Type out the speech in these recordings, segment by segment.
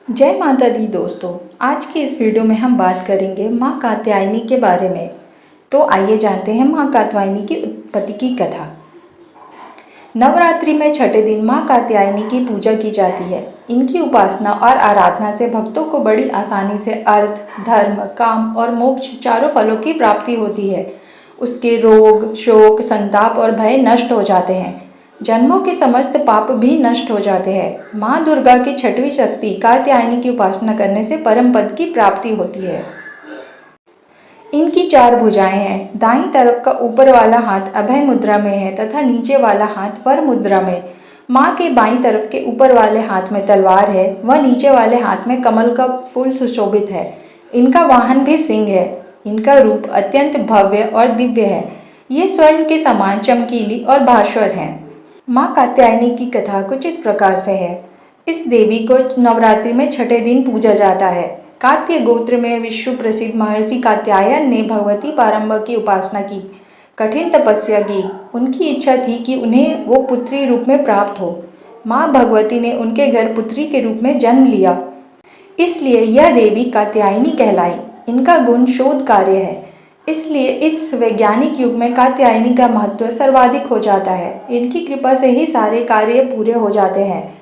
जय माता दी दोस्तों। आज की इस वीडियो में हम बात करेंगे माँ कात्यायनी के बारे में। तो आइए जानते हैं माँ कात्यायनी की उत्पत्ति की कथा। नवरात्रि में छठे दिन माँ कात्यायनी की पूजा की जाती है। इनकी उपासना और आराधना से भक्तों को बड़ी आसानी से अर्थ, धर्म, काम और मोक्ष चारों फलों की प्राप्ति होती है। उसके रोग, शोक, संताप और भय नष्ट हो जाते हैं। जन्मों के समस्त पाप भी नष्ट हो जाते हैं। माँ दुर्गा की छठवीं शक्ति कात्यायनी की उपासना करने से परम पद की प्राप्ति होती है। इनकी 4 भुजाएं हैं। दाईं तरफ का ऊपर वाला हाथ अभय मुद्रा में है तथा नीचे वाला हाथ वर मुद्रा में। माँ के बाईं तरफ के ऊपर वाले हाथ में तलवार है, वह नीचे वाले हाथ में कमल का फूल सुशोभित है। इनका वाहन भी सिंह है। इनका रूप अत्यंत भव्य और दिव्य है। ये स्वर्ण के समान चमकीली और भास्वर है। माँ कात्यायनी की कथा कुछ इस प्रकार से है। इस देवी को नवरात्रि में छठे दिन पूजा जाता है। कात्य गोत्र में विश्व प्रसिद्ध महर्षि कात्यायन ने भगवती पारंबा की उपासना की, कठिन तपस्या की। उनकी इच्छा थी कि उन्हें वो पुत्री रूप में प्राप्त हो। माँ भगवती ने उनके घर पुत्री के रूप में जन्म लिया, इसलिए यह देवी कात्यायनी कहलाई। इनका गुण शोध कार्य है, इसलिए इस वैज्ञानिक युग में कात्यायनी का महत्व सर्वाधिक हो जाता है। इनकी कृपा से ही सारे कार्य पूरे हो जाते हैं।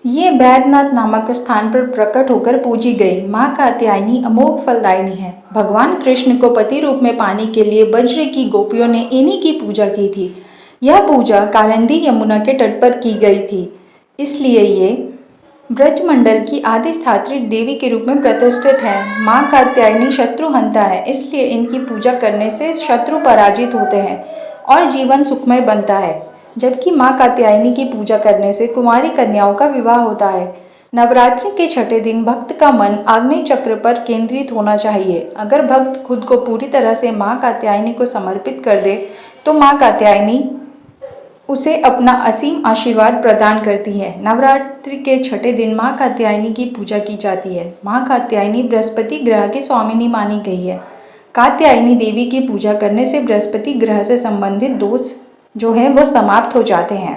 ये बैद्यनाथ नामक स्थान पर प्रकट होकर पूजी गई माँ कात्यायनी अमोघ फलदायिनी है। भगवान कृष्ण को पति रूप में पाने के लिए बज्र की गोपियों ने इन्हीं की पूजा की थी। यह पूजा कालिंदी यमुना के तट पर की गई थी, इसलिए ये ब्रजमंडल की आदिस्थात्री देवी के रूप में प्रतिष्ठित है। माँ कात्यायनी शत्रुहंता है, इसलिए इनकी पूजा करने से शत्रु पराजित होते हैं और जीवन सुखमय बनता है। जबकि माँ कात्यायनी की पूजा करने से कुंवारी कन्याओं का विवाह होता है। नवरात्रि के छठे दिन भक्त का मन आग्नेय चक्र पर केंद्रित होना चाहिए। अगर भक्त खुद को पूरी तरह से माँ कात्यायनी को समर्पित कर दे तो माँ कात्यायनी उसे अपना असीम आशीर्वाद प्रदान करती है। नवरात्रि के छठे दिन माँ कात्यायनी की पूजा की जाती है। माँ कात्यायनी बृहस्पति ग्रह की स्वामिनी मानी गई है। कात्यायनी देवी की पूजा करने से बृहस्पति ग्रह से संबंधित दोष जो है वो समाप्त हो जाते हैं।